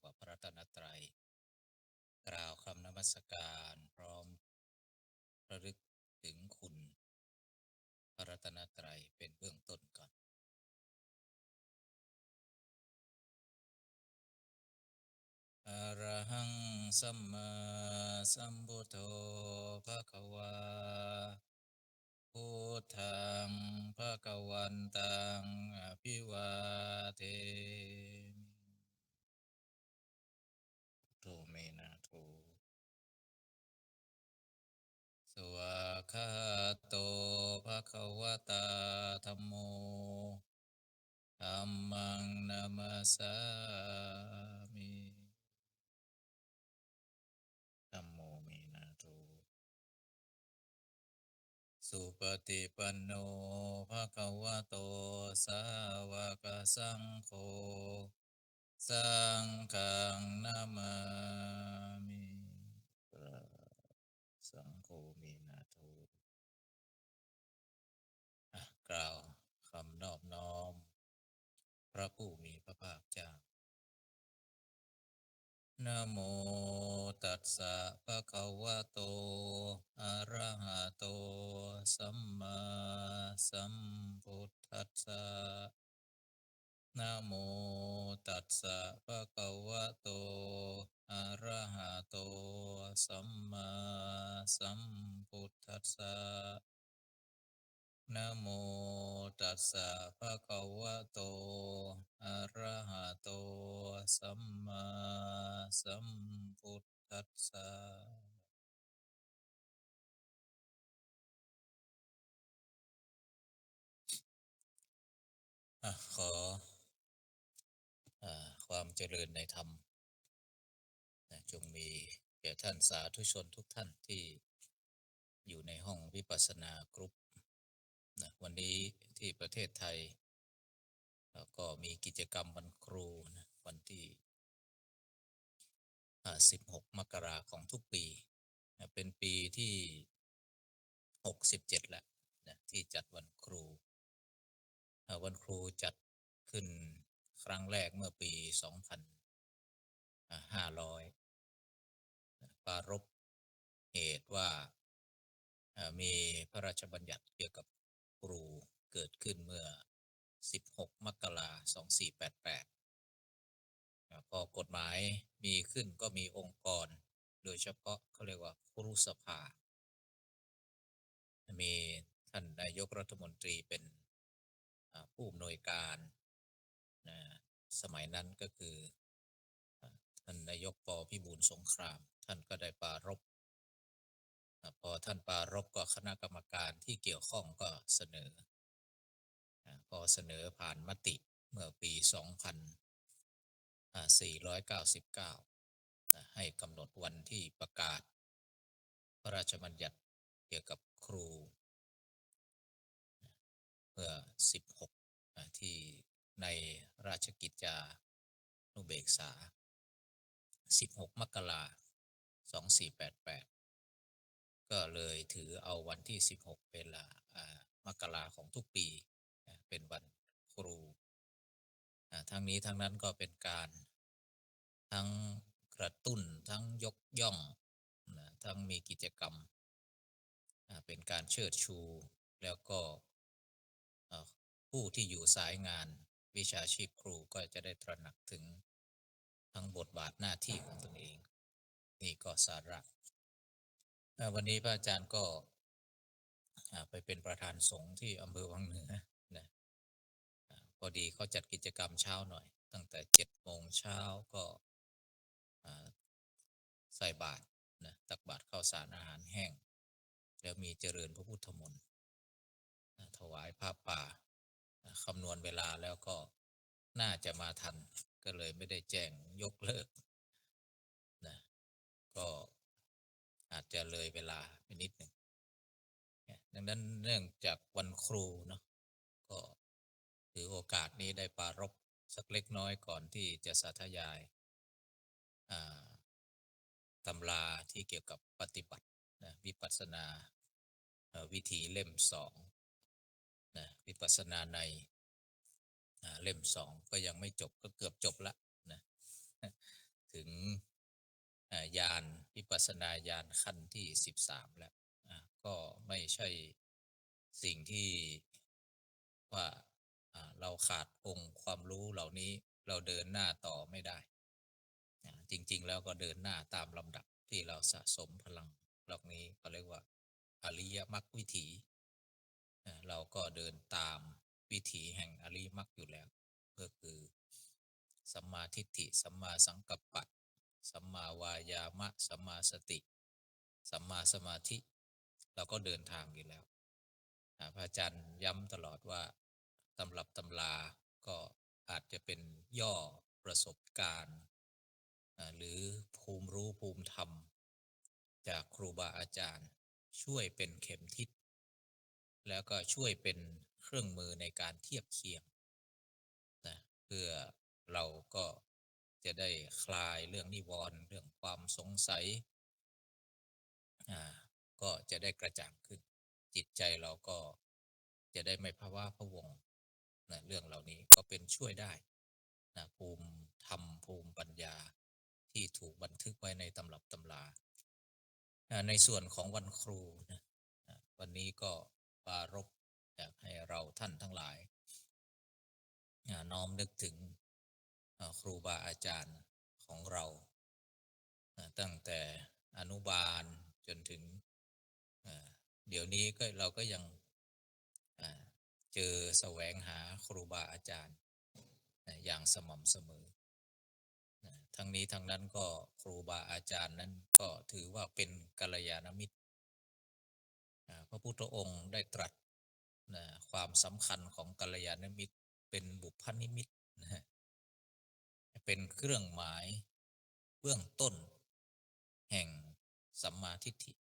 กว่าพระรัตนตรัยกล่าวคำนมัสการพร้อมระลึกถึงคุณพระรัตนตรัยเป็นเบื้องต้นก่อนอะระหังสัมมาสัมพุทโธภะคะวาพุทธังภะคะวันตังอภิวาเทมิโตเมนะโตสวากขาโตภะคะวตาธัมโมธัมมังนามัสสามิธัมโมเมนะโตสุปฏิปันโนภะคะวะโตสาวกสังโฆสังฆังนามามิพระสังโฆเมนะโตกล่าวคำนอบน้อมพระผู้มีพระภาคเจ้านะโมตัสสะภะคะวะโตอะระหะโตสัมมาสัมพุทธัสสะนะโมตัสสะภะคะวะโตอะระหะโตสัมมาสัมพุทธัสสะนะโมตัสสะภะคะวะโตอะระหะโตสัมมาสัมพุทธัสสะขอความเจริญในธรรมจงมีแก่ท่านสาธุชนทุกท่านที่อยู่ในห้องวิปัสสนากรุ๊ปวันนี้ที่ประเทศไทยก็มีกิจกรรมวันครูวันที่16มกราของทุกปีเป็นปีที่67แล้วที่จัดวันครูวันครูจัดขึ้นครั้งแรกเมื่อปี2500ปรารภเหตุว่ามีพระราชบัญญัติเกี่ยวกับครูเกิดขึ้นเมื่อ16มกราคม2488พอกฎหมายมีขึ้นก็มีองค์กรโดยเฉพาะเขาเรียกว่าครุสภามีท่านนายกรัฐมนตรีเป็นผู้อำนวยการสมัยนั้นก็คือท่านนายกป.พิบูลสงครามท่านก็ได้ปรารภพอท่านปรารภก็คณะกรรมการที่เกี่ยวข้องก็เสนอพอเสนอผ่านมติเมื่อปี2499ให้กำหนดวันที่ประกาศพระราชบัญญัติเกี่ยวกับครูเมื่อ16ที่ในราชกิจจานุเบกษา16มกราคม2488ก็เลยถือเอาวันที่16เป็นมกราของทุกปีเป็นวันครูทั้งนี้ทั้งนั้นก็เป็นการทั้งกระตุ้นทั้งยกย่องทั้งมีกิจกรรมเป็นการเชิดชูแล้วก็ผู้ที่อยู่สายงานวิชาชีพครูก็จะได้ตระหนักถึงทั้งบทบาทหน้าที่ของตนเองนี่ก็สาระวันนี้พระอาจารย์ก็ไปเป็นประธานสงฆ์ที่อำเภอวังเหนือนะพอดีเขาจัดกิจกรรมเช้าหน่อยตั้งแต่7 โมงเช้าก็ใส่บาตรตักบาตรข้าวสารอาหารแห้งแล้วมีเจริญพระพุทธมนต์ถวายผ้าป่าคำนวณเวลาแล้วก็น่าจะมาทันก็เลยไม่ได้แจ้งยกเลิกนะก็อาจจะเลยเวลาไปนิดหนึ่งดังนั้นเนื่องจากวันครูเนาะก็ถือโอกาสนี้ได้ปรารภสักเล็กน้อยก่อนที่จะสาธยายตำราที่เกี่ยวกับปฏิบัติวิปัสสนาวิธีเล่ม2วิปัสสนาในเล่ม2ก็ยังไม่จบก็เกือบจบละนะ ถึงญาณวิปัสสนาญาณขั้นที่13แล้วก็ไม่ใช่สิ่งที่ว่าเราขาดองค์ความรู้เหล่านี้เราเดินหน้าต่อไม่ได้จริงๆแล้วก็เดินหน้าตามลำดับที่เราสะสมพลังเหล่านี้ก็เรียกว่าอริยมรรควิถีเราก็เดินตามวิถีแห่งอริยมรรคอยู่แล้วก็คือสัมมาทิฏฐิสัมมาสังกัปปะสัมมาวายามะสัมมาสติสัมมาสมาธิเราก็เดินทางอยู่แล้วพระอาจารย์ย้ำตลอดว่าตำรับตำราก็อาจจะเป็นย่อประสบการณ์หรือภูมิรู้ภูมิธรรมจากครูบาอาจารย์ช่วยเป็นเข็มทิศแล้วก็ช่วยเป็นเครื่องมือในการเทียบเคียงนะเพื่อเราก็จะได้คลายเรื่องนิวรณ์เรื่องความสงสัยก็จะได้กระจ่างขึ้นจิตใจเราก็จะได้ไม่ภาวะพะวงนะเรื่องเหล่านี้ก็เป็นช่วยได้นะภูมิธรรมภูมิปัญญาที่ถูกบันทึกไว้ในตำรับตำราในส่วนของวันครูนะวันนี้ก็ปรารภอยากให้เราท่านทั้งหลายน้อมนึกถึงครูบาอาจารย์ของเราตั้งแต่อนุบาลจนถึงเดี๋ยวนี้ก็เราก็ยังเจอแสวงหาครูบาอาจารย์อย่างสม่ำเสมอทั้งนี้ทั้งนั้นก็ครูบาอาจารย์นั้นก็ถือว่าเป็นกัลยาณมิตรพระพุทธองค์ได้ตรัสความสำคัญของกัลยาณมิตรเป็นบุพนิมิตนะฮะเป็นเครื่องหมายเบื้องต้นแห่งสัมมาทิฏฐิ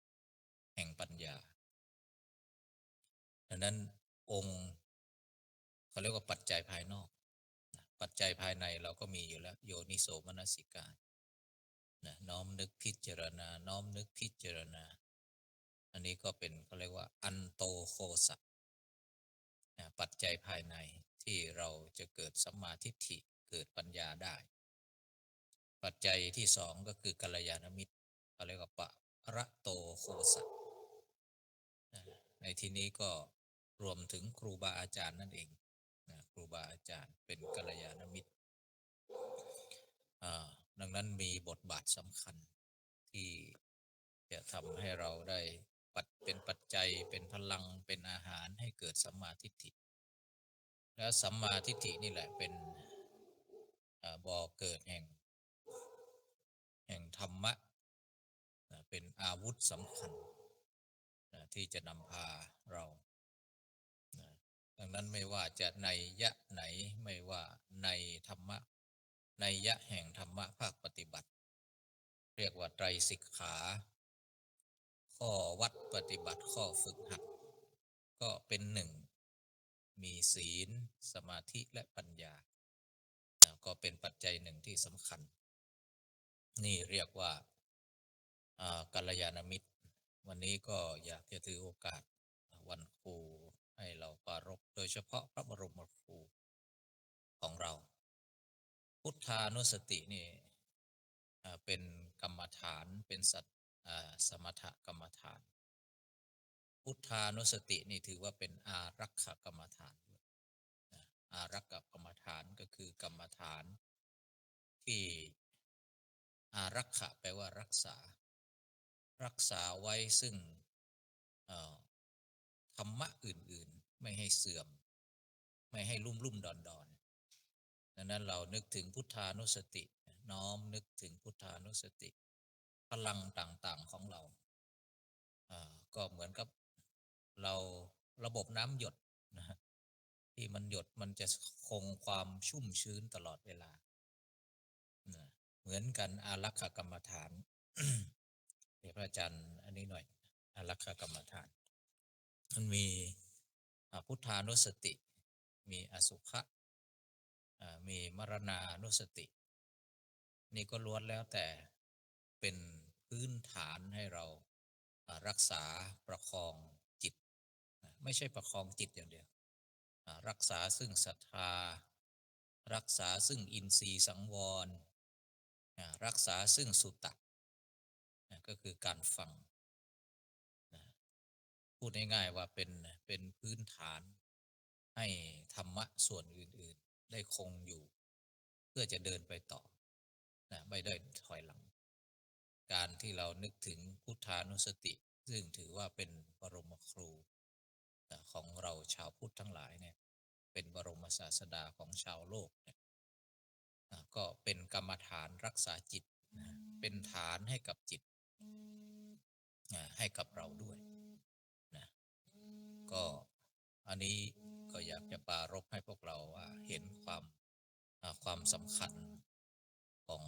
แห่งปัญญาดังนั้นองค์เขาเรียกว่าปัจจัยภายนอกปัจจัยภายในเราก็มีอยู่แล้วโยนิโสมนสิการน้อมนึกพิจารณาน้อมนึกพิจารณาอันนี้ก็เป็นเขาเรียกว่าอันโตโคสะปัจจัยภายในที่เราจะเกิดสัมมาทิฏฐิเกิดปัญญาได้ปัจจัยที่สองก็คือกัลยาณมิตรเขาเรียกว่าปะระโตโคสะในที่นี้ก็รวมถึงครูบาอาจารย์นั่นเองครูบาอาจารย์เป็นกัลยาณมิตรดังนั้นมีบทบาทสำคัญที่จะทำให้เราได้เป็นปัจจัยเป็นพลังเป็นอาหารให้เกิดสัมมาทิฏฐิและสัมมาทิฏฐินี่แหละเป็นบ่อเกิดแห่งธรรมะเป็นอาวุธสำคัญที่จะนำพาเราดังนั้นไม่ว่าจะในยะไหนไม่ว่าในธรรมะในยะแห่งธรรมะภาคปฏิบัติเรียกว่าไตรสิกขาข้อวัดปฏิบัติข้อฝึกหัดก็เป็นหนึ่งมีศีลสมาธิและปัญญาก็เป็นปัจจัยหนึ่งที่สำคัญนี่เรียกว่ากัลยาณมิตรวันนี้ก็อยากจะถือโอกาสวันครูให้เราปรารภโดยเฉพาะพระบรมครูของเราพุทธานุสตินี่เป็นกรรมฐานเป็นสมถกรรมฐานพุทธานุสตินี่ถือว่าเป็นอารักขกรรมฐานอารักขกรรมฐานก็คือกรรมฐานที่อารักขะแปลว่ารักษาไว้ซึ่งธรรมะอื่นๆไม่ให้เสื่อมไม่ให้ลุ่มดอนดังนั้นเรานึกถึงพุทธานุสติน้อมนึกถึงพุทธานุสติพลังต่างๆของเราก็เหมือนกับเราระบบน้ำหยดนะฮะที่มันหยดมันจะคงความชุ่มชื้นตลอดเวลาเหมือนกันอารักขกรรมฐานเดี๋ยวพระอาจารย์อันนี้หน่อยอารักขกรรมฐานมันมีพุทธานุสติมีอสุภะมีมรณานุสตินี่ก็ล้วนแล้วแต่เป็นพื้นฐานให้เรารักษาประคองจิตไม่ใช่ประคองจิตอย่างเดียวรักษาซึ่งศรัทธารักษาซึ่งอินทรีย์สังวร รักษาซึ่งสุตะก็คือการฟังนะพูดง่ายๆว่าเป็นพื้นฐานให้ธรรมะส่วนอื่นๆได้คงอยู่เพื่อจะเดินไปต่อไม่ได้ถอยหลังการที่เรานึกถึงพุทธานุสติซึ่งถือว่าเป็นบรมครูของเราชาวพุทธทั้งหลายเนี่ยเป็นบรมศาสดาของชาวโลกเนี่ยก็เป็นกรรมฐานรักษาจิตเป็นฐานให้กับจิตให้กับเราด้วยนะก็อันนี้ก็อยากจะปรารภให้พวกเราว่าเห็นความสำคัญของ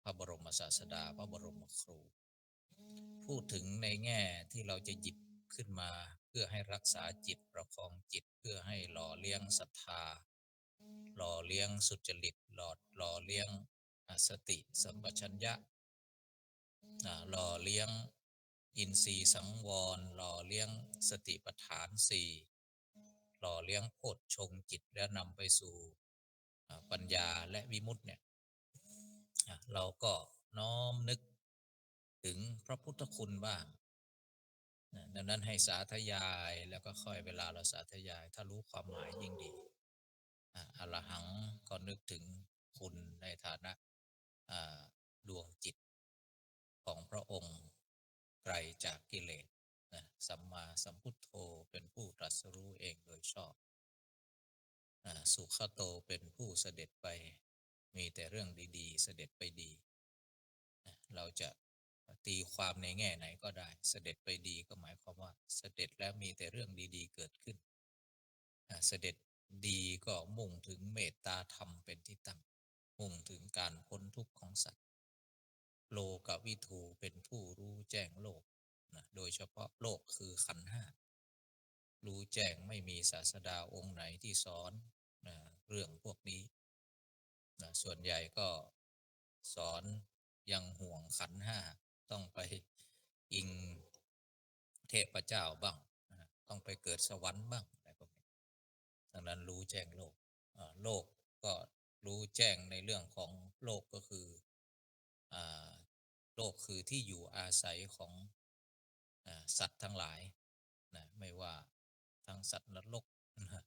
พระบรมศาสดาพระบรมครูพูดถึงในแง่ที่เราจะหยิบขึ้นมาเพื่อให้รักษาจิตประคองจิตเพื่อให้หล่อเลี้ยงศรัทธาหล่อเลี้ยงสุจริตหล่อเลี้ยงสติสัมปชัญญะหล่อเลี้ยงอินทรีย์สังวรหล่อเลี้ยงสติปัฏฐานสี่หล่อเลี้ยงโพชฌงค์จิตและนำไปสู่ปัญญาและวิมุตติเนี่ยเราก็น้อมนึกถึงพระพุทธคุณบ้างดังนั้นให้สาธยายแล้วก็ค่อยเวลาเราสาธยายถ้ารู้ความหมายยิ่งดีอรหังก็นึกถึงคุณในฐานะดวงจิตของพระองค์ไกลจากกิเลสสัมมาสัมพุทโธเป็นผู้ตรัสรู้เองโดยชอบสุขโตเป็นผู้เสด็จไปมีแต่เรื่องดีๆเสด็จไปดีเราจะตีความในแง่ไหนก็ได้เสด็จไปดีก็หมายความว่าเสด็จแล้วมีแต่เรื่องดีๆเกิดขึ้นเสด็จดีก็มุ่งถึงเมตตาธรรมเป็นที่ตั้งมุ่งถึงการพ้นทุกข์ของสัตว์โลกวิทูเป็นผู้รู้แจ้งโลกโดยเฉพาะโลกคือขันธ์ห้ารู้แจ้งไม่มีศาสดาองค์ไหนที่สอนเรื่องพวกนี้ส่วนใหญ่ก็สอนยังห่วงขันธ์ห้าต้องไปอิงเทพเจ้าบ้างต้องไปเกิดสวรรค์บ้างอะไรพวกนี้ดังนั้นรู้แจ้งโลกโลกก็รู้แจ้งในเรื่องของโลกก็คือโลกคือที่อยู่อาศัยของสัตว์ทั้งหลายไม่ว่าทั้งสัตว์นรกนะ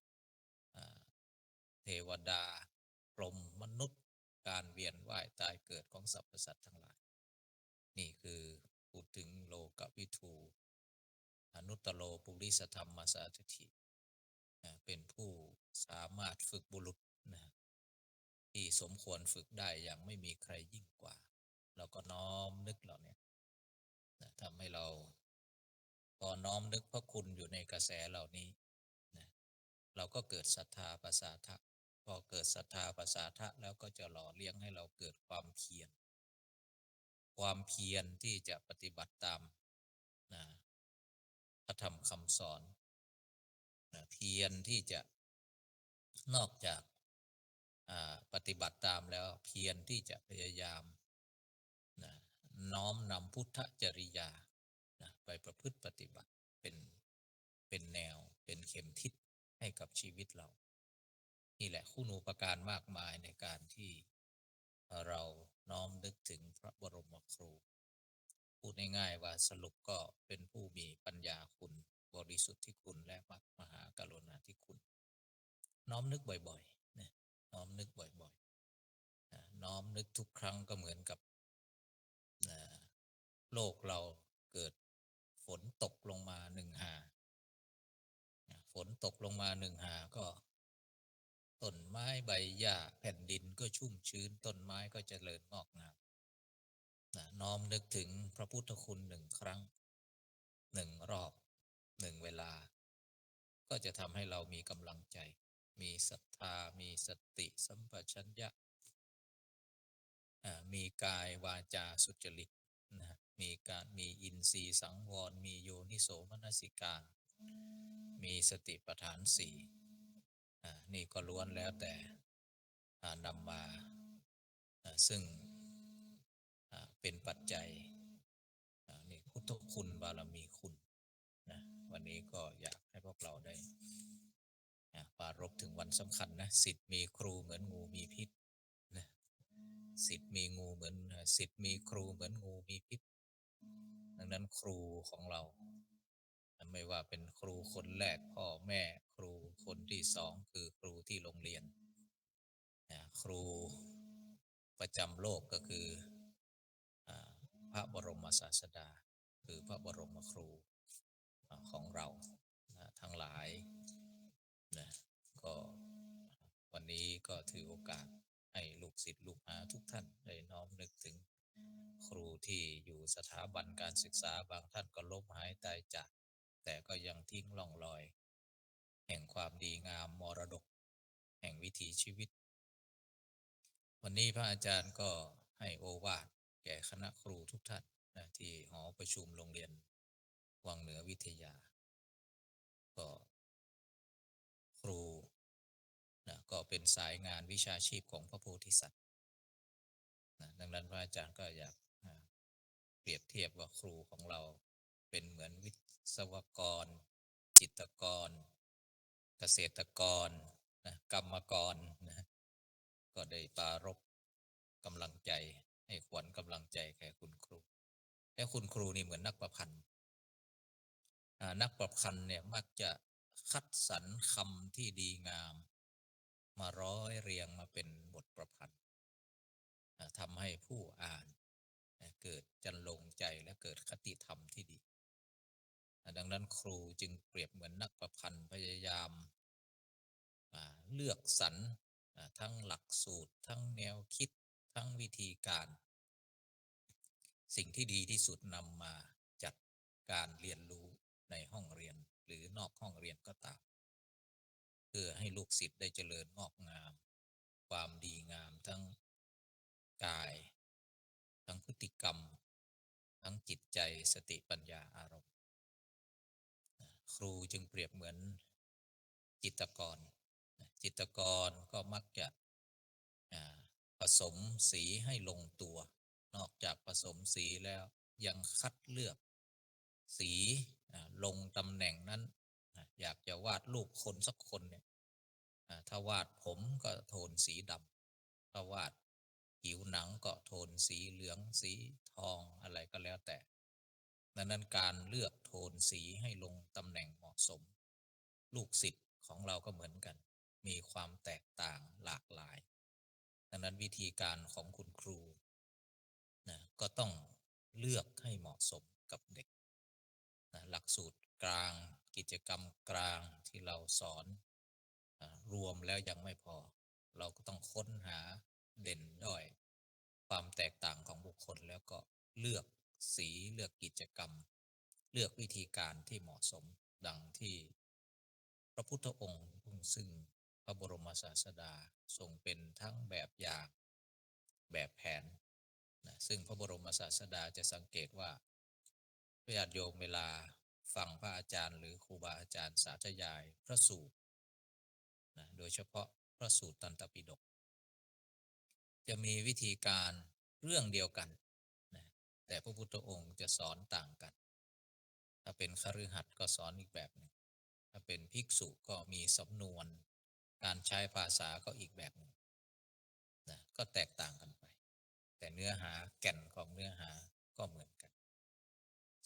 เทวดาพรหมมนุษย์การเวียนว่ายตายเกิดของสรรพสัตว์ทั้งหลายนี่คือพูดถึงโลกวิทูอนุตตโลปุริสธรรมสาสถิเป็นผู้สามารถฝึกบุรุษนะที่สมควรฝึกได้อย่างไม่มีใครยิ่งกว่าเราก็น้อมนึกเราเนี่ยทำให้เราพอน้อมนึกพระคุณอยู่ในกระแสเหล่านี้นะเราก็เกิดศรัทธาประสาทะพอเกิดศรัทธาประสาทะแล้วก็จะหล่อเลี้ยงให้เราเกิดความเพียรที่จะปฏิบัติตามนะพระธรรมคำสอนเพียรที่จะนอกจากปฏิบัติตามแล้วเพียรที่จะพยายามน้อมนำพุทธจริยาไปประพฤติปฏิบัติเป็นแนวเป็นเข็มทิศให้กับชีวิตเรานี่แหละคุณูปการมากมายในการที่เราน้อมนึกถึงพระบรมครูพูดง่ายๆว่าสรุปก็เป็นผู้มีปัญญาคุณบริสุทธิคุณและมหากรุณาธิคุณน้อมนึกบ่อยๆนะน้อมนึกบ่อยๆน้อมนึกทุกครั้งก็เหมือนกับโลกเราเกิดฝนตกลงมาหนึ่งหาฝนตกลงมาหนึ่งหาก็ต้นไม้ใบหญ้าแผ่นดินก็ชุ่มชื้นต้นไม้ก็เจริญงอกงามน้อมนึกถึงพระพุทธคุณหนึ่งครั้งหนึ่งรอบหนึ่งเวลาก็จะทำให้เรามีกำลังใจมีศรัทธามีสติสัมปชัญญะมีกายวาจาสุจริตนะมีอินทรีย์สังวรมีโยนิโสมนสิการมีสติปัฏฐานสี่นี่ก็ล้วนแล้วแต่นำมาซึ่งเป็นปัจจัยนี่พุทธคุณบารมีคุณนะวันนี้ก็อยากให้พวกเราได้ปรารภถึงวันสำคัญนะศิษย์มีครูเหมือนงูมีพิษนะ ศิษย์มีงูเหมือนศิษย์มีครูเหมือนงูมีพิษดังนั้นครูของเราไม่ว่าเป็นครูคนแรกพ่อแม่ครูคนที่สองคือครูที่โรงเรียนครูประจำโลกก็คือพระบรมศาสดาคือพระบรมครูของเราทั้งหลายนะก็วันนี้ก็ถือโอกาสให้ลูกศิษย์ลูกหาทุกท่านได้น้อมนึกถึงครูที่อยู่สถาบันการศึกษาบางท่านก็ล้มหายตายจากแต่ก็ยังทิ้งร่องรอยแห่งความดีงามมรดกแห่งวิถีชีวิตวันนี้พระอาจารย์ก็ให้โอวาทแก่คณะครูทุกท่านนะที่หอประชุมโรงเรียนวังเหนือวิทยาก็ครูนะก็เป็นสายงานวิชาชีพของพระโพธิสัตว์นะดังนั้นพระอาจารย์ก็อยากเปรียบเทียบว่าครูของเราเป็นเหมือนวิศวกรจิตรกรเกษตรกรนะกรรมกรนะก็ได้ปรารภกำลังใจให้ขวัญกำลังใจแก่คุณครูและคุณครูนี่เหมือนนักประพันธ์นักประพันธ์เนี่ยมักจะคัดสรรคำที่ดีงามมาร้อยเรียงมาเป็นบทประพันธ์ทำให้ผู้อ่านเกิดจันลงใจและเกิดคติธรรมที่ดีดังนั้นครูจึงเปรียบเหมือนนักประพันธ์พยายามเลือกสรรทั้งหลักสูตรทั้งแนวคิดทั้งวิธีการสิ่งที่ดีที่สุดนำมาจัดการเรียนรู้ในห้องเรียนหรือนอกห้องเรียนก็ตามเพื่อให้ลูกศิษย์ได้เจริญงอกงามความดีงามทั้งกายทั้งพฤติกรรมทั้งจิตใจสติปัญญาอารมณ์ครูจึงเปรียบเหมือนจิตรกรจิตรกรก็มักจะผสมสีให้ลงตัวนอกจากผสมสีแล้วยังคัดเลือกสีลงตำแหน่งนั้นอยากจะวาดรูปคนสักคนเนี่ยถ้าวาดผมก็โทนสีดำถ้าวาดผิวหนังก็โทนสีเหลืองสีทองอะไรก็แล้วแต่ดังนั้นการเลือกโทนสีให้ลงตำแหน่งเหมาะสมลูกศิษย์ของเราก็เหมือนกันมีความแตกต่างหลากหลายดังนั้นวิธีการของคุณครูนะก็ต้องเลือกให้เหมาะสมกับเด็กนะหลักสูตรกลางกิจกรรมกลางที่เราสอนรวมแล้วยังไม่พอเราก็ต้องค้นหาเด่นด้อยความแตกต่างของบุคคลแล้วก็เลือกสีเลือกกิจกรรมเลือกวิธีการที่เหมาะสมดังที่พระพุทธองค์ซึ่งพระบรมศาสดาทรงเป็นทั้งแบบอย่างแบบแผนนะซึ่งพระบรมศาสดาจะสังเกตว่าญาติโยมเวลาฟังพระอาจารย์หรือครูบาอาจารย์สาธยายพระสูตรนะโดยเฉพาะพระสูตรตันตปิฎกจะมีวิธีการเรื่องเดียวกันนะแต่พระพุทธองค์จะสอนต่างกันถ้าเป็นคฤหัสถ์ก็สอนอีกแบบหนึ่งถ้าเป็นภิกษุก็มีสำนวนการใช้ภาษาก็อีกแบบหนึ่งนะก็แตกต่างกันไปแต่เนื้อหาแก่นของเนื้อหาก็เหมือนกัน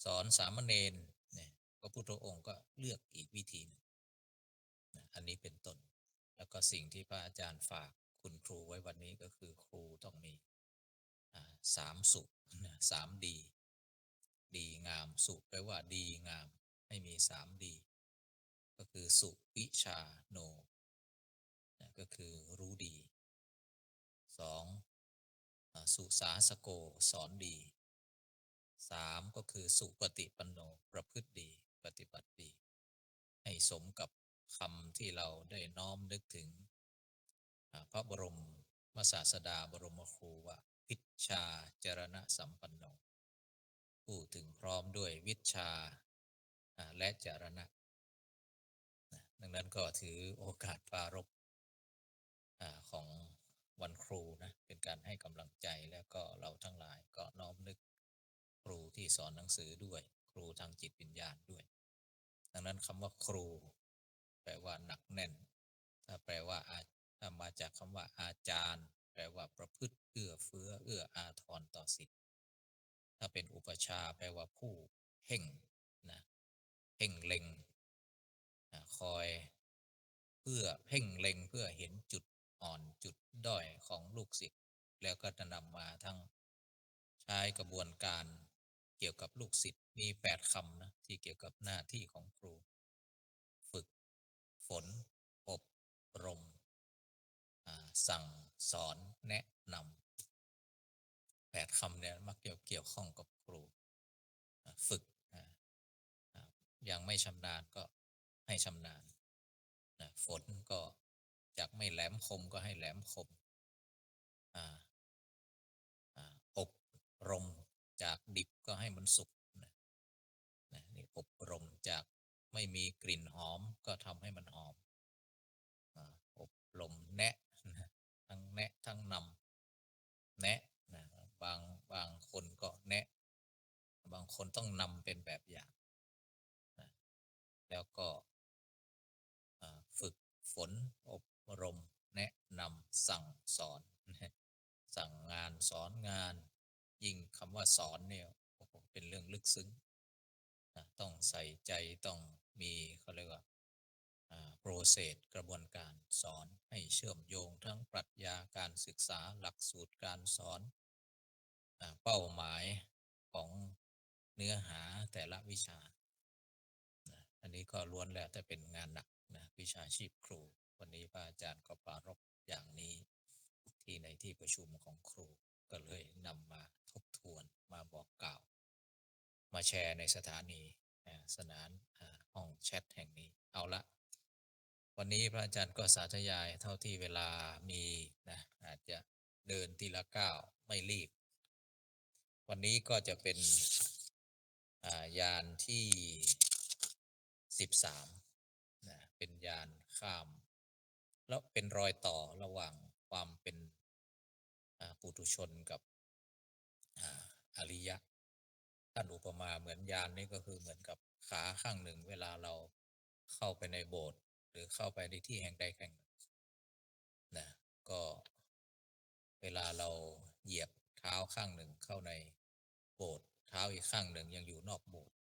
สอนสามเณรเนี่ยพระพุทธองค์ก็เลือกอีกวิธีหนึ่งนะอันนี้เป็นต้นแล้วก็สิ่งที่พระอาจารย์ฝากคุณครูไว้วันนี้ก็คือครูต้องมีสามสุนะสามดีดีงามสุแปลว่าดีงามให้มีสามดีก็คือสุวิชาโนนะก็คือรู้ดีสองสุสาสโกสอนดีสามก็คือสุปฏิปันโนประพฤติดีปฏิบัติดีให้สมกับคำที่เราได้น้อมนึกถึงพระบรมศาสดาบรมครูว่าพิชชาจรณะสัมปันโนผู้ถึงพร้อมด้วยวิชาและจรณะดังนั้นก็ถือโอกาสปรารภของวันครูนะเป็นการให้กำลังใจแล้วก็เราทั้งหลายก็น้อมนึกครูที่สอนหนังสือด้วยครูทางจิตวิญญาณด้วยดังนั้นคำว่าครูแปลว่าหนักแน่นถ้าแปลว่าถ้ามาจากคำว่าอาจารย์ แปลว่าประพฤติเอื้อเฟื้อเอื้ออาทรต่อสิทธิถ้าเป็นอุปชาแปลว่าผู้เพ่งนะเพ่งเล็งคอยเพื่อเพ่งเล็งเพื่อเห็นจุดอ่อนจุดด้อยของลูกศิษย์แล้วก็จะนำมาทั้งใช้กระบวนการเกี่ยวกับลูกศิษย์มี8 คำนะที่เกี่ยวกับหน้าที่ของครูฝึกฝนอบรมสั่งสอนแนะนำ8 คำเนี่ยมักเกี่ยวข้องกับครูฝึกยังไม่ชำนาญก็ให้ชำนาญฝนก็จากไม่แหลมคมก็ให้แหลมคมอบรมจากดิบก็ให้มันสุกนี่อบรมจากไม่มีกลิ่นหอมก็ทำให้มันหอมอบรมแนะทั้งแนะทั้งนำแนะนะบางคนก็แนะบางคนต้องนำเป็นแบบอย่างนะแล้วก็ฝึกฝนอบรมแนะนำสั่งสอนสั่งงานสอนงานยิ่งคำว่าสอนเนี่ยเป็นเรื่องลึกซึ้งต้องใส่ใจต้องมีเขาเรียกว่าprocess กระบวนการสอนให้เชื่อมโยงทั้งปรัชญาการศึกษาหลักสูตรการสอนเป้าหมายของเนื้อหาแต่ละวิชาอันนี้ก็ล้วนแล้วแต่เป็นงานหนักนะวิชาชีพครูวันนี้พระอาจารย์ก็ปรารภอย่างนี้ที่ในที่ประชุมของครูก็เลยนำมาทบทวนมาบอกกล่าวมาแชร์ในสถานีสนานห้องแชทแห่งนี้เอาละวันนี้พระอาจารย์ก็สาธยายเท่าที่เวลามีนะอาจจะเดินทีละก้าวไม่รีบวันนี้ก็จะเป็นยานที่13นะเป็นยานข้ามแล้วเป็นรอยต่อระหว่างความเป็นปุถุชนกับอริยะท่านอุปมาเหมือนยานนี่ก็คือเหมือนกับขาข้างหนึ่งเวลาเราเข้าไปในโบสถ์หรือเข้าไปในที่แห่งใดแห่งหนึ่งนะก็เวลาเราเหยียบเท้าข้างหนึ่งเข้าในโบสถ์เท้าอีกข้างหนึ่งยังอยู่นอกโบสถ์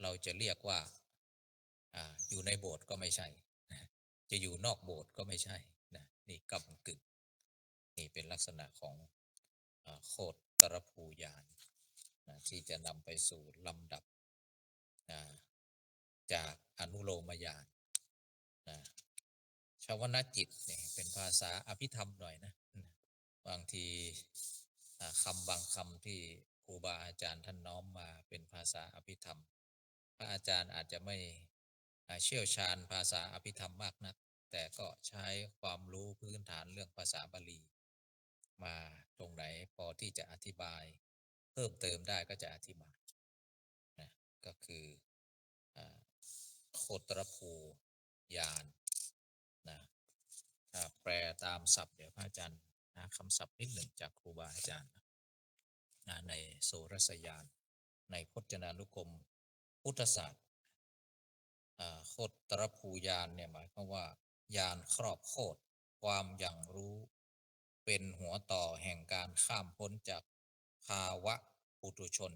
เราจะเรียกว่าอยู่ในโบสถ์ก็ไม่ใช่จะอยู่นอกโบสถ์ก็ไม่ใช่นะนี่กำกึ่งนี่เป็นลักษณะของโคตรภูญาณที่จะนำไปสู่ลำดับจากอนุโลมญาณชาวนาจิตเนี่ยเป็นภาษาอภิธรรมหน่อยนะบางทีบางคำที่ครูบาอาจารย์ท่านน้อมมาเป็นภาษาอภิธรรมพระอาจารย์อาจจะไม่เชี่ยวชาญภาษาอภิธรรมมากนักแต่ก็ใช้ความรู้พื้นฐานเรื่องภาษาบาลีมาตรงไหนพอที่จะอธิบายเพิ่มเติมได้ก็จะอธิบายนะก็คือโคตรภูญาณนะถ้าแปลตามศัพท์เดี๋ยวพระอาจารย์คำศัพท์นิดหนึ่งจากครูบาอาจารย์ในโสรสยานในพจนานุกรมพุทธศาสตร์โคตรภูญาณเนี่ยหมายความว่าญาณครอบโคตรความอย่างรู้เป็นหัวต่อแห่งการข้ามพ้นจากภาวะปุถุชน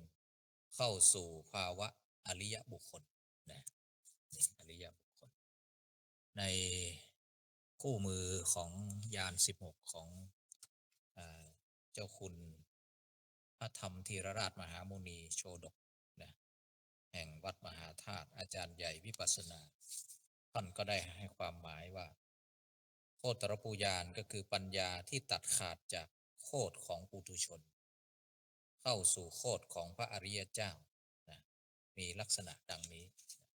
เข้าสู่ภาวะอริยบุคคลนะอริยบุคคลในคู่มือของยาน16ของเจ้าคุณพระธรรมธีรราชมหามุนีโชดกนะแห่งวัดมหาธาตุอาจารย์ใหญ่วิปัสสนาท่านก็ได้ให้ความหมายว่าโคตรภูญาณก็คือปัญญาที่ตัดขาดจากโคตรของปุถุชนเข้าสู่โคตรของพระอริยเจ้านะมีลักษณะดังนี้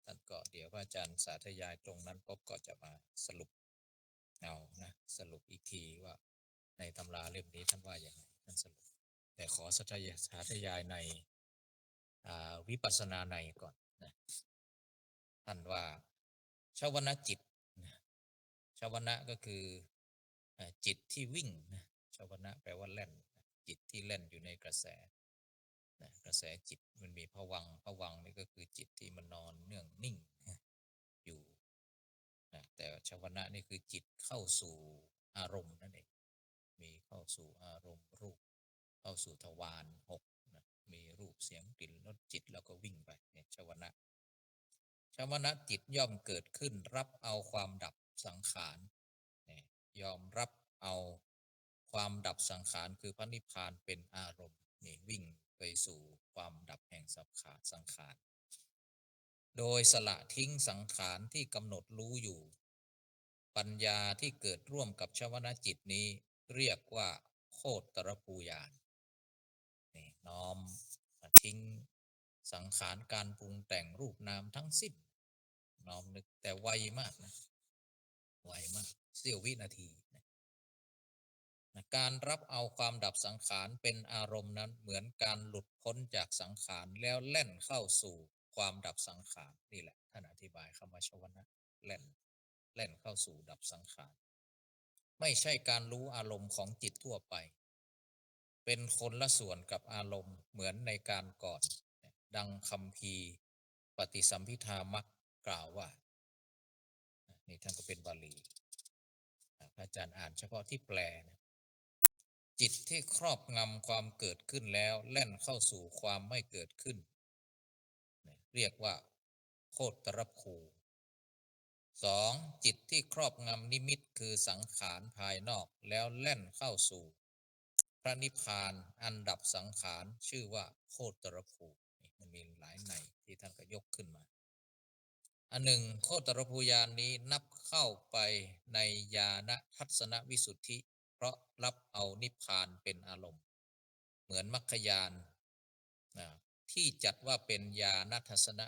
ท่านก็เดี๋ยวพระอาจารย์สาธยายตรงนั้นปุ๊บก็จะมาสรุปเอานะสรุปอีกทีว่าในตำราเล่มนี้ท่านว่าอย่างไรท่านสรุปแต่ขอสาธยายในวิปัสสนาในก่อนนะท่านว่าชวนะจิตชวนะก็คือจิตที่วิ่งนะชวนะแปลว่าแล่นจิตที่เล่นอยู่ในกระแสกระแสจิตมันมีภวังค์นี่ก็คือจิตที่มันนอนเนื่องนิ่งอยู่แต่ชวนะนี่คือจิตเข้าสู่อารมณ์นั่นเองมี สู่อารมณ์รูปเข้าสู่ทวาร6นะมีรูปเสียงกลิ่นรสจิตแล้วก็วิ่งไปเนี่ยชวนะชวนะจิตย่อมเกิดขึ้นรับเอาความดับสังขารเนี่ยยอมรับเอาความดับสังขารคือพระนิพพานเป็นอารมณ์นี่วิ่งไปสู่ความดับแห่งสังขารโดยสละทิ้งสังขารที่กำหนดรู้อยู่ปัญญาที่เกิดร่วมกับชวนะจิตนี้เรียกว่าโคตรภูญาณนี่น้อมทิ้งสังขารการปรุงแต่งรูปนามทั้งสิ้นน้อมนึกแต่ไวมากนะไวมากเสี้ยววินาทีนะการรับเอาความดับสังขารเป็นอารมณ์นั้นเหมือนการหลุดพ้นจากสังขารแล้วแล่นเข้าสู่ความดับสังขารนี่แหละท่านอธิบายคำว่าชวนะแล่นเข้าสู่ดับสังขารไม่ใช่การรู้อารมณ์ของจิตทั่วไปเป็นคนละส่วนกับอารมณ์เหมือนในการก่อนดังคัมภีร์ปฏิสัมพิธามักกล่าวว่านี่ท่านก็เป็นบาลีอาจารย์อ่านเฉพาะที่แปลนะจิตที่ครอบงำความเกิดขึ้นแล้วแล่นเข้าสู่ความไม่เกิดขึ้นเรียกว่าโคตรภูสองจิตที่ครอบงำนิมิตคือสังขารภายนอกแล้วแล่นเข้าสู่พระนิพพานอันดับสังขารชื่อว่าโคตรภูมันมีหลายในที่ท่านก็ยกขึ้นมาอันหนึ่งโคตรภูญาณนี้นับเข้าไปในญาณทัศนวิสุทธิเพราะรับเอานิพพานเป็นอารมณ์เหมือนมรรคญาณที่จัดว่าเป็นญาณทัศน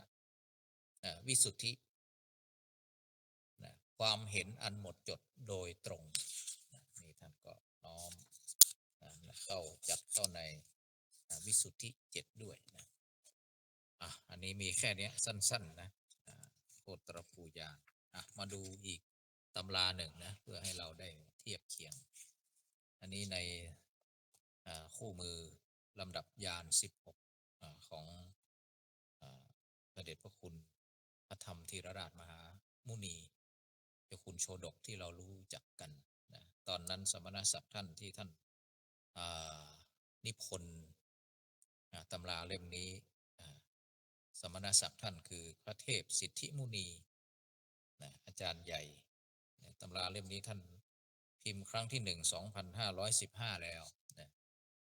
วิสุทธิความเห็นอันหมดจดโดยตรงนี่ท่านก็น้อมเข้าจัดเข้าในวิสุทธิ7ด้วยนะอันนี้มีแค่นี้สั้นๆนะโคตรภูญาณมาดูอีกตำราหนึ่งนะเพื่อให้เราได้เทียบเคียงอันนี้ในคู่มือลำดับญาณ16ของพระเดชพระคุณพระธรรมธีรราชมหามุนีเจ้าคุณโชดกที่เรารู้จักกันนะตอนนั้นสมณศักดิ์ท่านที่ท่านนิพนธ์ตำราเล่มนี้สมณศักดิ์ท่านคือพระเทพสิทธิมุนีอาจารย์ใหญ่ตำราเล่มนี้ท่านพิมพ์ครั้งที่1 2515แล้ว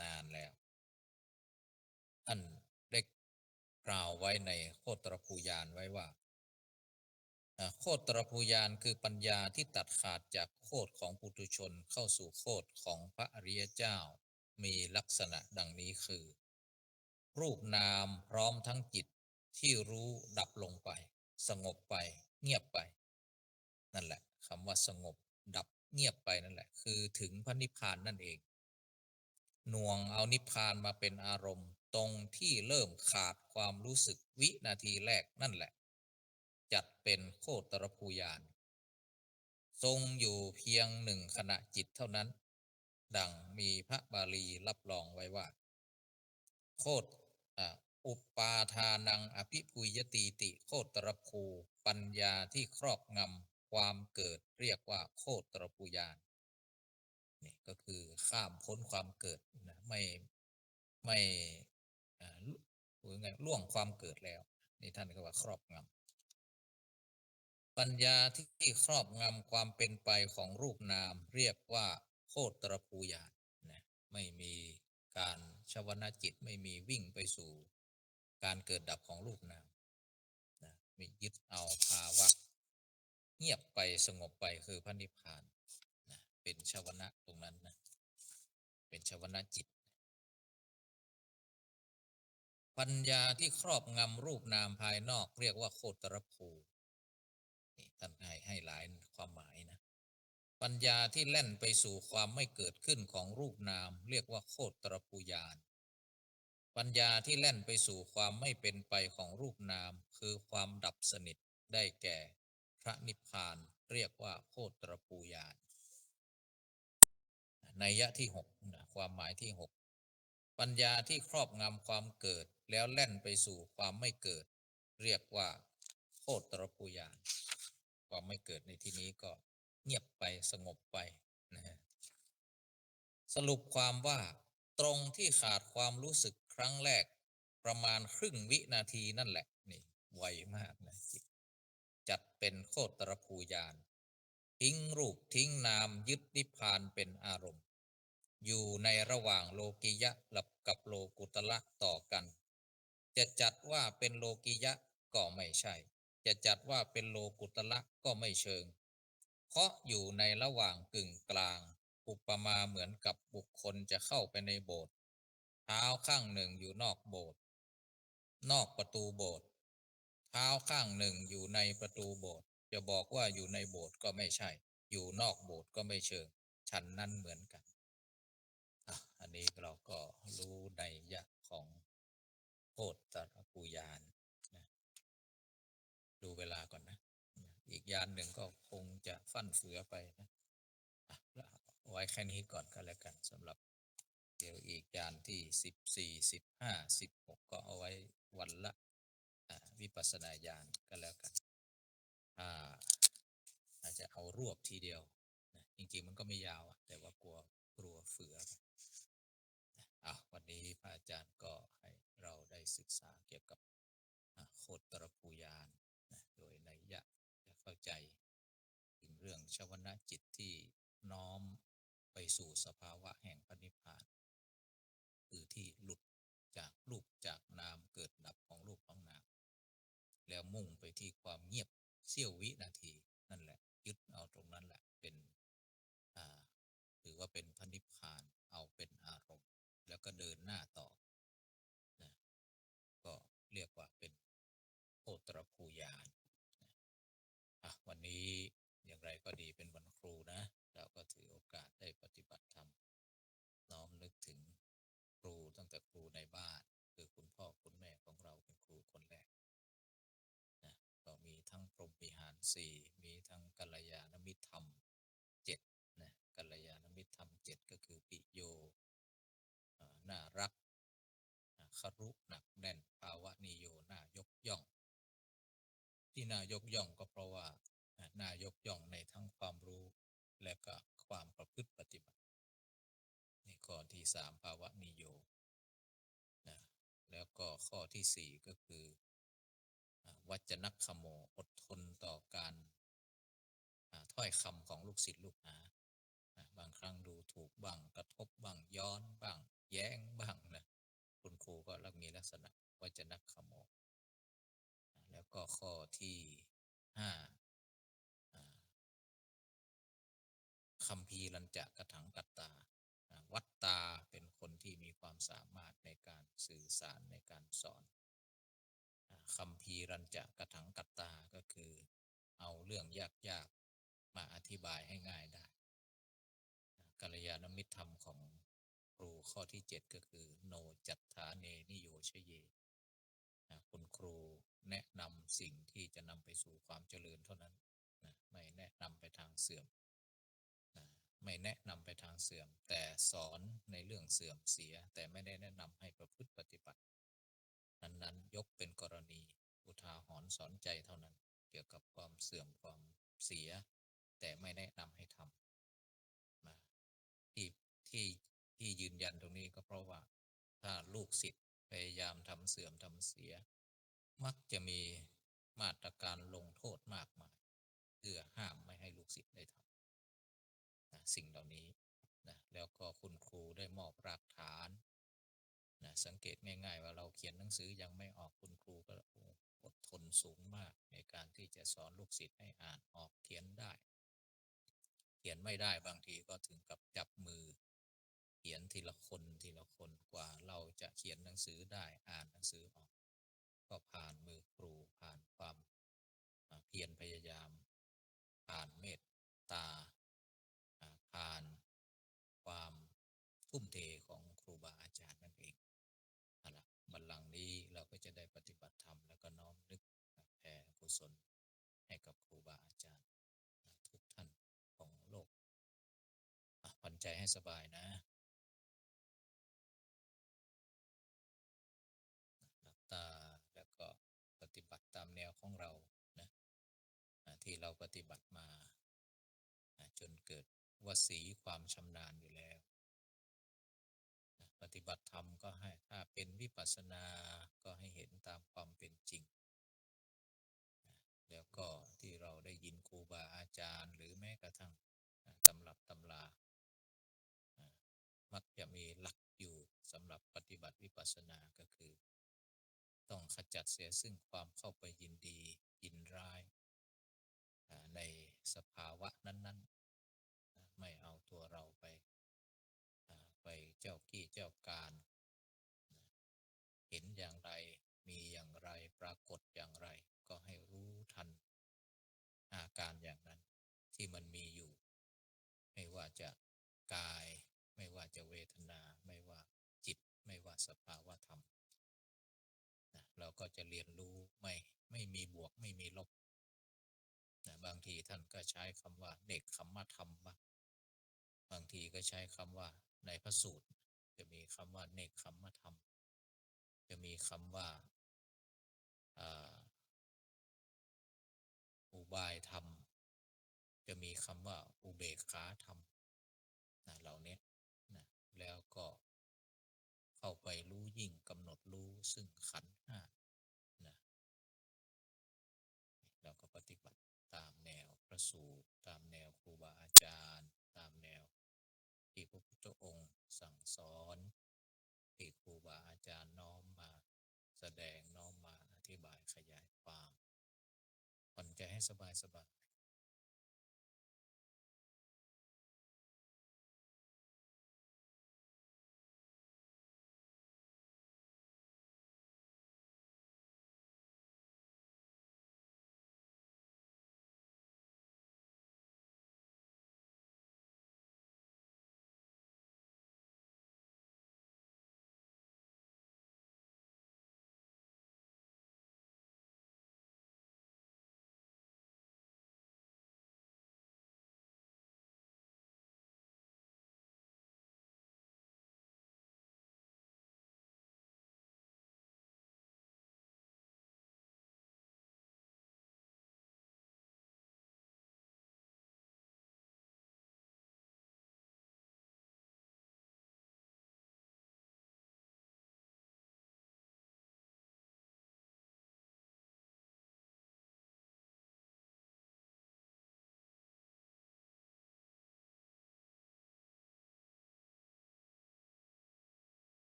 นานแล้วท่านได้กล่าวไว้ในโคตรภูญาณไว้ว่าโคตรภูญาณคือปัญญาที่ตัดขาดจากโคตรของปุถุชนเข้าสู่โคตรของพระอริยเจ้ามีลักษณะดังนี้คือรูปนามพร้อมทั้งจิตที่รู้ดับลงไปสงบไปเงียบไปนั่นแหละคำว่าสงบดับเงียบไปนั่นแหละคือถึงพระนิพพานนั่นเองหน่วงเอานิพพานมาเป็นอารมณ์ตรงที่เริ่มขาดความรู้สึกวินาทีแรกนั่นแหละจัดเป็นโคตรภูญาณทรงอยู่เพียงหนึ่งขณะจิตเท่านั้นดังมีพระบาลีรับรองไว้ว่าโคตรอุปปาทานังอภิปุยตีติโคตรภูปัญญาที่ครอบงำความเกิดเรียกว่าโคตรภูญาณนี่ก็คือข้ามพ้นความเกิดนะไม่หรือไงล่วงความเกิดแล้วนี่ท่านก็ว่าครอบงำปัญญาที่ครอบงำความเป็นไปของรูปนามเรียกว่าโคตรภูญาณนะไม่มีการชวนาจิตไม่มีวิ่งไปสู่การเกิดดับของรูปนามนะมียึดเอาภาวะเงียบไปสงบไปคือพระนิพพานนะเป็นชวนะตรงนั้นนะเป็นชวนะจิตปัญญาที่ครอบงำรูปนามภายนอกเรียกว่าโคตรภูนี่ท่านให้หลายความหมายนะปัญญาที่แล่นไปสู่ความไม่เกิดขึ้นของรูปนามเรียกว่าโคตรภูญาณปัญญาที่แล่นไปสู่ความไม่เป็นไปของรูปนามคือความดับสนิทได้แก่พระนิพพานเรียกว่าโคตรภูญาณนัยยะที่6ความหมายที่6ปัญญาที่ครอบงำความเกิดแล้วแล่นไปสู่ความไม่เกิดเรียกว่าโคตรภูญาณความไม่เกิดในที่นี้ก็เงียบไปสงบไปนะฮะ สรุปความว่าตรงที่ขาดความรู้สึกครั้งแรกประมาณครึ่งวินาทีนั่นแหละนี่ไวมากนะจิตจัดเป็นโคตรภูญาณทิ้งรูปทิ้งนามยึดนิพพานเป็นอารมณ์อยู่ในระหว่างโลกิยะกับโลกุตละต่อกันจะจัดว่าเป็นโลกิยะก็ไม่ใช่จะจัดว่าเป็นโลกุตละก็ไม่เชิงเพราะอยู่ในระหว่างกึ่งกลางอุปมาเหมือนกับบุคคลจะเข้าไปในโบสถ์เท้าข้างหนึ่งอยู่นอกโบสถ์นอกประตูโบสถ์เท้าข้างหนึ่งอยู่ในประตูโบสถ์จะบอกว่าอยู่ในโบสถ์ก็ไม่ใช่อยู่นอกโบสถ์ก็ไม่เชิงฉันนั้นเหมือนกันอันนี้เราก็รู้ในยะของโคตรภูญาณนะดูเวลาก่อนนะอีกยานหนึ่งก็คงจะฟั่นเฟือไปนะไว้แค่นี้ก่อนก็แล้วกันสำหรับเดี๋ยวอีกยานที่14 15 16ก็เอาไว้วันละวิปัสสนาญาณก็แล้วกันอาจจะเอารวบทีเดียวนะจริงๆมันก็ไม่ยาวแต่ว่ากลัวเฟือวันนี้พระอาจารย์ก็ให้เราได้ศึกษาเกี่ยวกับโคตรภูญาณนะโดยนัยยะจะเข้าใจถึงเรื่องชวนะจิตที่น้อมไปสู่สภาวะแห่งพระนิพพานคือที่หลุดจากรูปจากนามเกิดดับของรูปของนามแล้วมุ่งไปที่ความเงียบเสี้ยววินาทีนั่นแหละยึดเอาตรงนั้นแหละเป็นถือว่าเป็นพระนิพพานเอาเป็นอารมณ์แล้วก็เดินหน้าต่อนะก็เรียกว่าเป็นโอตรภูญาณวันนี้อย่างไรก็ดีเป็นวันครูนะเราก็ถือโอกาสได้ปฏิบัติธรรมน้อมนึกถึงครูตั้งแต่ครูในบ้านคือคุณพ่อคุณแม่ของเราเป็นครูคนแรกนะก็มีทั้งพรหมวิหารสี่มีทั้งกัลยาณมิตรธรรมเจ็ดนะกัลยาณมิตรธรรมเจ็ดก็คือปิโยน่ารักคารุหนักแน่นภาวะนิโยน่ายกย่องที่น่ายกย่องก็เพราะว่าน่ายกย่องในทั้งความรู้และก็ความประพฤติปฏิบัติในข้อที่สามภาวะนิโยนะแล้วก็ข้อที่สี่ก็คือวัจนักขโมอดทนต่อการถ้อยคำของลูกศิษย์ลูกหาบางครั้งดูถูกบ้างกระทบบ้างย้อนบ้างแย้งบ้างนะคุณครูก็มีลักษณะวัจนักขโมแล้วก็ข้อที่ห้าคัมภีรัญจะกะถังกัตตาวัตตาเป็นคนที่มีความสามารถในการสื่อสารในการสอนคัมภีรัญจะกะถังกัตตาก็คือเอาเรื่องยากๆมาอธิบายให้ง่ายได้กัลยาณมิตรธรรมของครูข้อที่7ก็คือโนจัตถาเนนิโยชเยคุณครูแนะนำสิ่งที่จะนำไปสู่ความเจริญเท่านั้นไม่แนะนำไปทางเสื่อมไม่แนะนำไปทางเสื่อมแต่สอนในเรื่องเสื่อมเสียแต่ไม่ได้แนะนำให้ประพฤติปฏิบัตินั้นยกเป็นกรณีอุทาหรณ์สอนใจเท่านั้นเกี่ยวกับความเสื่อมความเสียแต่ไม่แนะนำให้ทำนะที่ที่ที่ยืนยันตรงนี้ก็เพราะว่าถ้าลูกศิษย์พยายามทำเสื่อมทำเสียมักจะมีมาตรการลงโทษมากมายเพื่อห้ามไม่ให้ลูกศิษย์ได้ทำสิ่งเหล่านี้นะแล้วก็คุณครูได้มอบรากฐานสังเกตง่ายๆว่าเราเขียนหนังสือยังไม่ออกคุณครูก็อดทนสูงมากในการที่จะสอนลูกศิษย์ให้อ่านออกเขียนได้เขียนไม่ได้บางทีก็ถึงกับจับมือเขียนทีละคนทีละคนกว่าเราจะเขียนหนังสือได้อ่านหนังสือออกก็ผ่านมือครูผ่านความเพียรพยายามผ่านเมตตาผ่านความทุ่มเทของครูบาอาจารย์นั่นเองบัลลังก์นี้เราก็จะได้ปฏิบัติธรรมแล้วก็น้อมนึกแผ่กุศลให้กับครูบาอาจารย์ทุกท่านของโลกผ่อนใจให้สบายนะหลับตาแล้วก็ปฏิบัติตามแนวของเรานะที่เราปฏิบัติมาจนเกิดวสีความชำนาญอยู่แล้ว ฏิบัติธรรมก็ให้ถ้าเป็นวิปัสสนาก็ให้เห็นตามความเป็นจริงแล้วก็ที่เราได้ยินครูบาอาจารย์หรือแม้กระทั่งตำรับตำรามักจะมีหลักอยู่สำหรับปฏิบัติวิปัสสนาก็คือต้องขจัดเสียซึ่งความเข้าไปยินดียินร้ายในสภาวะนั้นๆไม่เอาตัวเราไปเจ้ากี้เจ้าการเห็นอย่างไรมีอย่างไรปรากฏอย่างไรก็ให้รู้ทันอาการอย่างนั้นที่มันมีอยู่ไม่ว่าจะกายไม่ว่าจะเวทนาไม่ว่าจิตไม่ว่าสภาวะธรรมเราก็จะเรียนรู้ไม่มีบวกไม่มีลบบางทีท่านก็ใช้คำว่าเนกขัมมธรรมบางทีก็ใช้คำว่าในพระสูตรจะมีคำว่าเนกขัมมธรรมจะมีคำว่าอุบายธรรมจะมีคำว่าอุเบกขาธรรมเหล่านี้นะแล้วก็เข้าไปรู้ยิ่งกำหนดรู้ซึ่งขันธ์ห้านะแล้วก็ปฏิบัติตามแนวพระสูตรตามแนวครูบาอาจารย์ตามแนวที่พระพุทธองค์สั่งสอนที่ครูบาอาจารย์น้อมมาแสดงน้อมมาอธิบายขยายความผ่อนใจให้สบายสบาย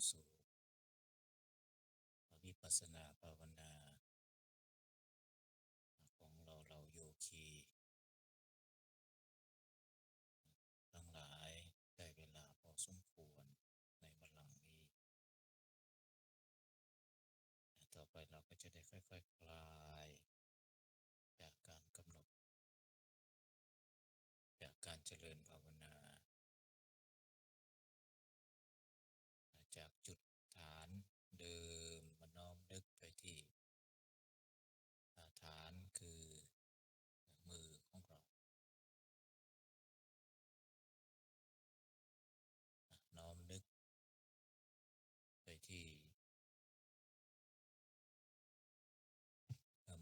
สู่วิปัสสนาภาวนาของเราโยคีทั้งหลายได้เวลาพอสมควรในบัลลังก์นี้ต่อไปเราก็จะได้ค่อยๆ คลายจากการกำหนดจากการเจริญภาวนาจากจุดฐานเดิมมาน้อมนึกไปที่ฐานคือมือของเราน้อมนึกไปที่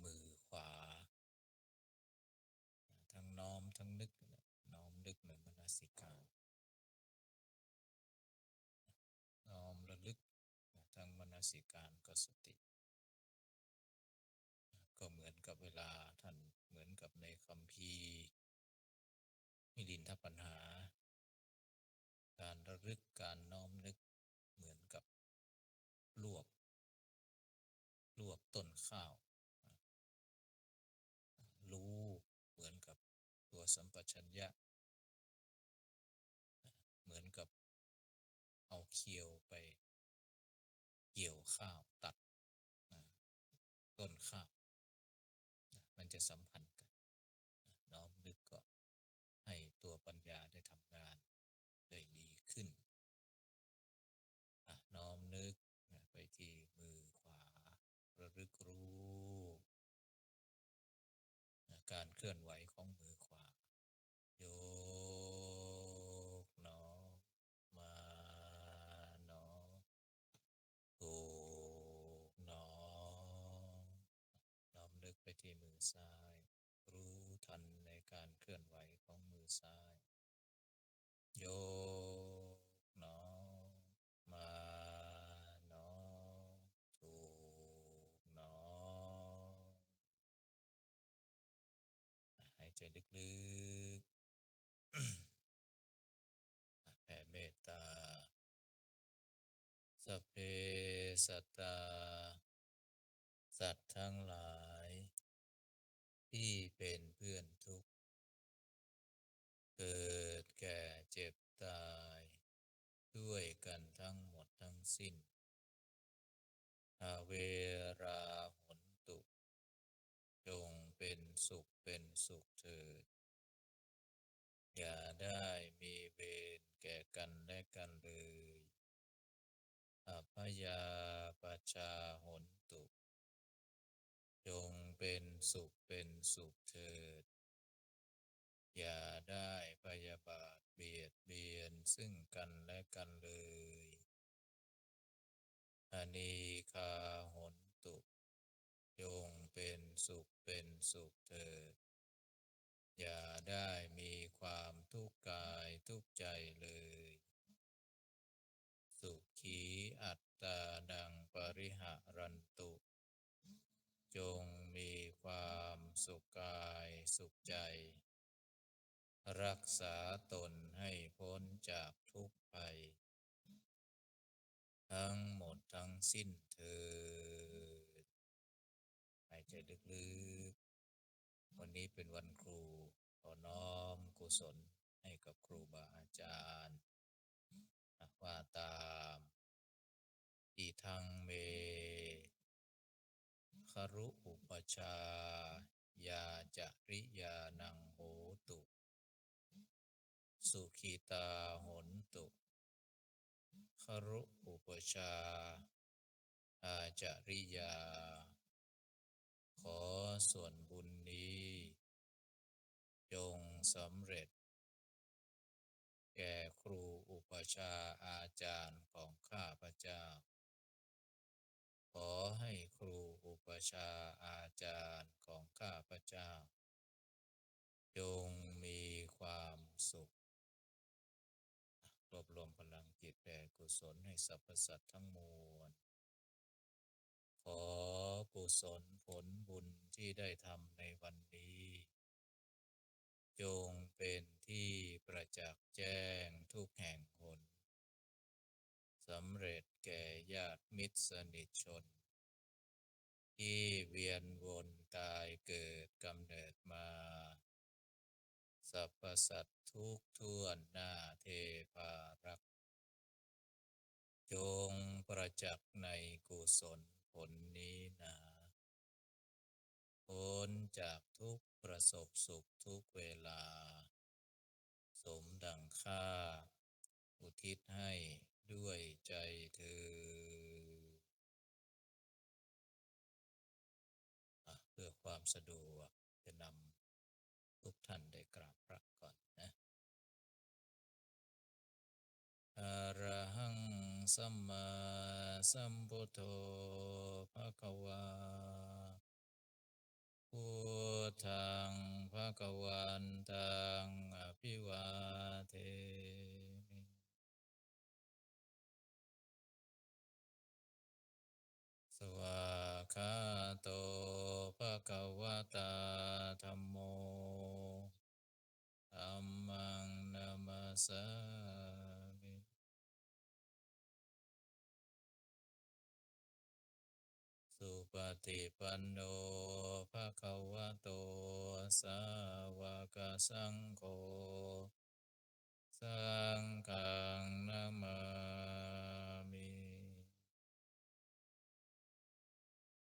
มือขวาทั้งน้อมทั้งนึกน้อมนึกในมนสิการน้อมระลึกทั้งมนสิการกับสติก็เหมือนกับเวลาท่านเหมือนกับในคัมภีร์มิลินทปัญหาการระลึกการน้อมนึกเหมือนกับลวกต้นข้าวรู้เหมือนกับตัวสัมปชัญญะเหมือนกับเอาเคียวไปเกี่ยวข้าวตัดต้นข้าวมันจะสัมพันธ์กันน้อมนึกก็ให้ตัวปัญญาได้ทำงานได้ดีขึ้นน้อมนึกไปที่มือขวาระลึกรู้การเคลื่อนไหวของมือขวาโยกหนอมาหนอถูกหนอน้อมนึกไปที่มือซ้ายรู้ทันในการเคลื่อนไหวของมือซ้ายโยกหนอมาหนอถูกหนอหายใจลึกๆแผ่เมตตาสัพเพสัตตาสัตว์ทั้งหลายที่เป็นเพื่อนทุกข์เกิดแก่เจ็บตายด้วยกันทั้งหมดทั้งสิ้นเวราหนตุจงเป็นสุขเถิดอย่าได้มีเวรแก่กันและกันเลยอัพยาปชาหนตุจงเป็นสุขเถิดอย่าได้พยาบาทเบียดเบียนซึ่งกันและกันเลยอนีคาหนตุจงเป็นสุขเถิดอย่าได้มีความทุกข์กายทุกข์ใจเลยสุขีอัตตาดังปริหารันตุจงมีความสุขกายสุขใจรักษาตนให้พ้นจากทุกข์ภัยทั้งหมดทั้งสิ้นเถิดหายใจลึกๆวันนี้เป็นวันครูขอน้อมกุศลให้กับครูบาอาจารย์ว่าตามอิทังเมครุอุปชายาจริยานังโหตุสุขิตาหนตุครุอุปชาอาจริยาขอส่วนบุญนี้จงสำเร็จแก่ครูอุปชาอาจารย์ของข้าพเจ้าขอให้ครูอุปชาอาจารย์ของข้าพเจ้าจงมีความสุขรวบรวมพลังจิตแผ่กุศลให้สรรพสัตว์ทั้งมวลขอกุศลผลบุญที่ได้ทำในวันนี้จงเป็นที่ประจักษ์แจ้งทุกแห่งหนสำเร็จ แก่ญาติมิตรสนิทชนที่เวียนวนตายเกิดกำเนิดมาสรรพสัตว์ทุกท่วนหน้าเทพารักษ์จงประจักษ์ในกุศลผลนี้นาพ้นจากทุกข์ประสบสุขทุกเวลาสมดังค่าอุทิศให้ด้วยใจเธอเพื่อความสะดวกจะนำทุกท่านได้กราบพระก่อนนะอะระหังสัมมาสัมพุทโธภะคะวาพุทธังภะคะวันตังอภิวาเทมิสวากขาโตภะคะวะตาธัมโมธัมมังนามัสสามิ สุปฏิปันโนภะคะวะโตสาวกสังโฆ